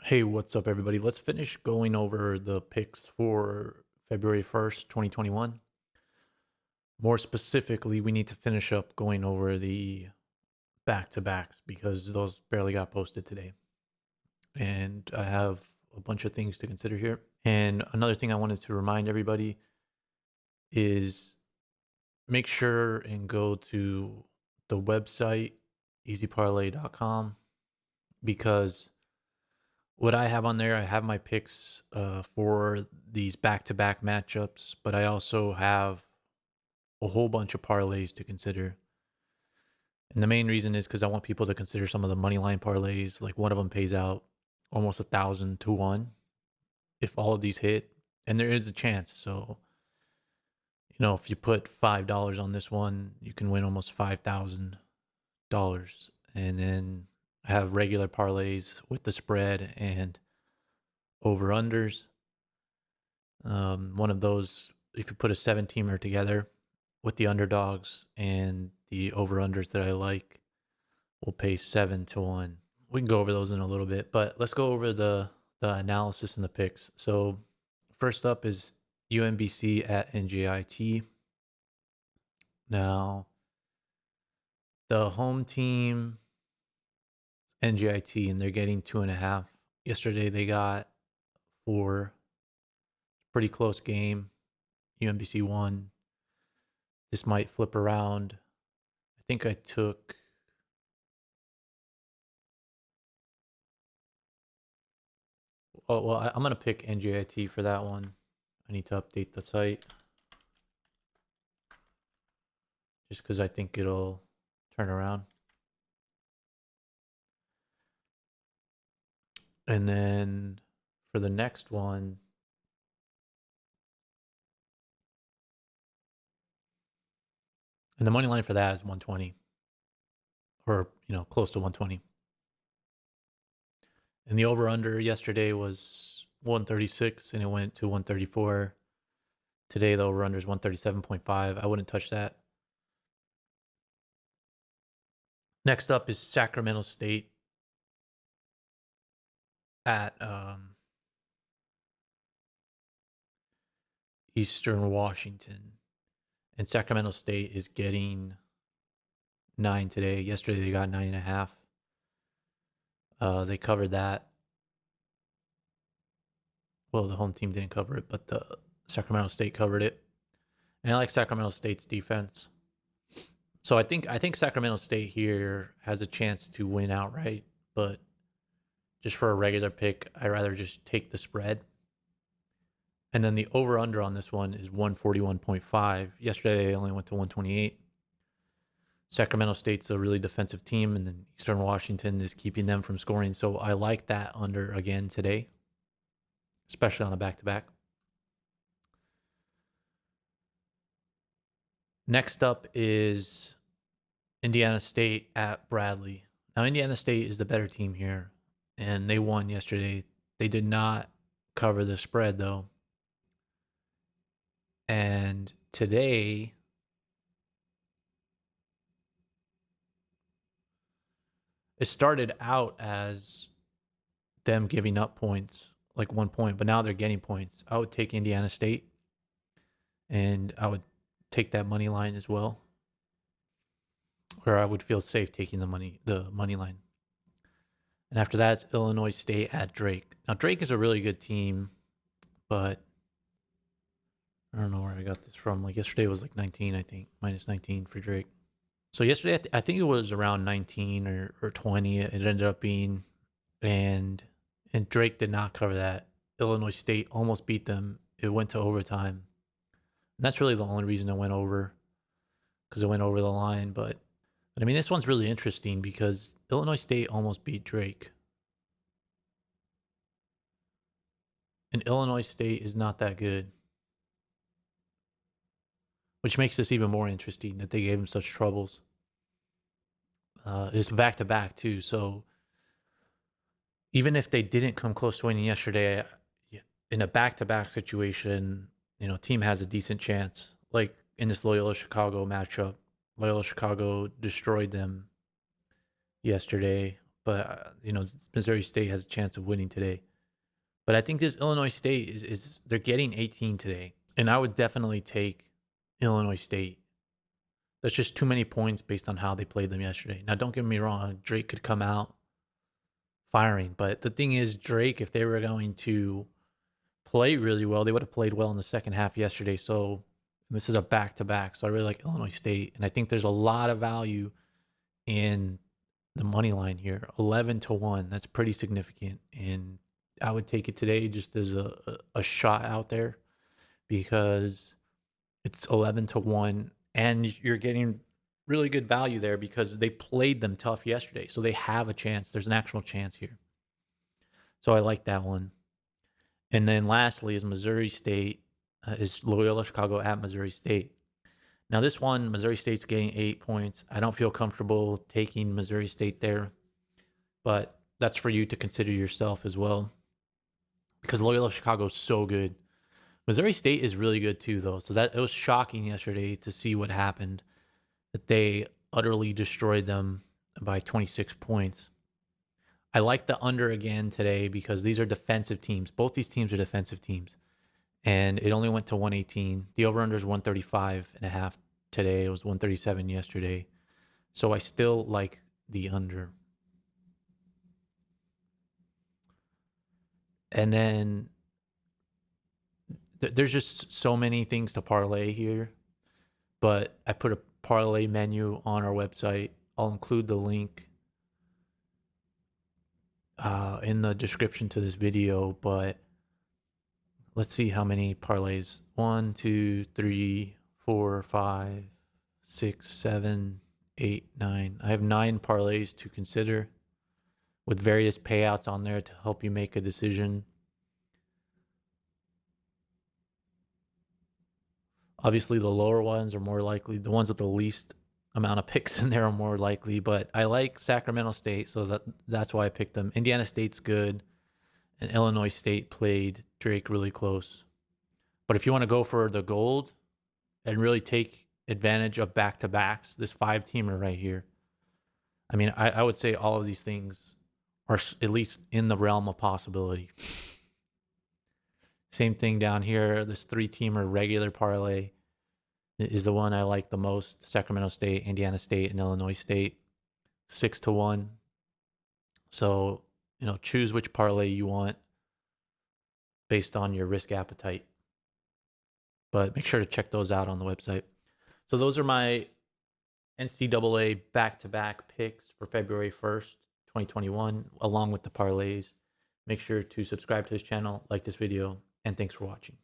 Hey, what's up, everybody? Let's finish going over the picks for February 1st, 2021. More specifically, we need to finish up going over the back to backs because those barely got posted today. And I have a bunch of things to consider here. And another thing I wanted to remind everybody is make sure and go to the website, easyparlay.com, because what I have on there, I have my picks for these back-to-back matchups, but I also have a whole bunch of parlays to consider. And the main reason is because I want people to consider some of the money line parlays. Like one of them pays out almost 1,000 to 1 if all of these hit, and there is a chance. So if you put $5 on this one, you can win almost $5,000. And then I have regular parlays with the spread and over unders. One of those, if you put a 7-teamer together with the underdogs and the over unders that I like, will pay 7 to 1. We can go over those in a little bit, but let's go over the analysis and the picks. So first up is UMBC at NJIT. Now, the home team NJIT, and they're getting 2.5. Yesterday they got 4. Pretty close game. UMBC won. This might flip around. I think I took. Oh, well, I'm going to pick NJIT for that one. I need to update the site just because I think it'll turn around. And then for the next one, and the money line for that is 120, or close to 120. And the over under yesterday was 136, and it went to 134. Today the over under is 137.5. I wouldn't touch that. Next up is Sacramento State at Eastern Washington. And Sacramento State is getting 9 today. Yesterday they got 9.5. They covered that. Well, the home team didn't cover it, but the Sacramento State covered it. And I like Sacramento State's defense. So I think Sacramento State here has a chance to win outright, but just for a regular pick, I'd rather just take the spread. And then the over-under on this one is 141.5. Yesterday, they only went to 128. Sacramento State's a really defensive team, and then Eastern Washington is keeping them from scoring. So I like that under again today, especially on a back-to-back. Next up is Indiana State at Bradley. Now, Indiana State is the better team here, and they won yesterday. They did not cover the spread, though. And today, it started out as them giving up points, like 1 point, but now they're getting points. I would take Indiana State, and I would take that money line as well. Or I would feel safe taking the money line. And after that, it's Illinois State at Drake. Now, Drake is a really good team, but I don't know where I got this from. Like yesterday was like 19, I think, minus 19 for Drake. So yesterday, I think it was around 19 or 20. It ended up being, and Drake did not cover that. Illinois State almost beat them. It went to overtime. And that's really the only reason it went over, because it went over the line. But I mean, this one's really interesting because Illinois State almost beat Drake. And Illinois State is not that good, which makes this even more interesting that they gave him such troubles. It's back-to-back, too. So even if they didn't come close to winning yesterday, in a back-to-back situation, team has a decent chance. Like in this Loyola Chicago matchup, Loyola Chicago destroyed them yesterday, but Missouri State has a chance of winning today. But I think this Illinois State is they're getting 18 today, and I would definitely take Illinois State. That's just too many points based on how they played them yesterday. Now, don't get me wrong, Drake could come out firing, but the thing is, Drake, if they were going to play really well, they would have played well in the second half yesterday. So this is a back-to-back, so I really like Illinois State, and I think there's a lot of value in the money line here, 11-1. That's pretty significant, and I would take it today just as a shot out there because it's 11-1, and you're getting really good value there because they played them tough yesterday, so they have a chance. There's an actual chance here, so I like that one. And then lastly is Missouri State, is Loyola Chicago at Missouri State. Now this one, Missouri State's getting 8 points. I don't feel comfortable taking Missouri State there, but that's for you to consider yourself as well because Loyola Chicago is so good. Missouri State is really good too, though. So that it was shocking yesterday to see what happened, that they utterly destroyed them by 26 points. I like the under again today because these are defensive teams. Both these teams are defensive teams. And it only went to 118. The over-under is 135.5 today. It was 137 yesterday. So I still like the under. And then there's just so many things to parlay here. But I put a parlay menu on our website. I'll include the link in the description to this video, but let's see how many parlays. 1, 2, 3, 4, 5, 6, 7, 8, 9. I have 9 parlays to consider with various payouts on there to help you make a decision. Obviously, the lower ones are more likely. The ones with the least amount of picks in there are more likely, but I like Sacramento State, so that's why I picked them. Indiana State's good, and Illinois State played Drake really close. But if you want to go for the gold and really take advantage of back-to-backs, this 5-teamer right here, I mean, I would say all of these things are at least in the realm of possibility. Same thing down here. This 3-teamer regular parlay is the one I like the most. Sacramento State, Indiana State, and Illinois State, 6-1. So, choose which parlay you want based on your risk appetite. But make sure to check those out on the website. So those are my NCAA back-to-back picks for February 1st, 2021, along with the parlays. Make sure to subscribe to this channel, like this video, and thanks for watching.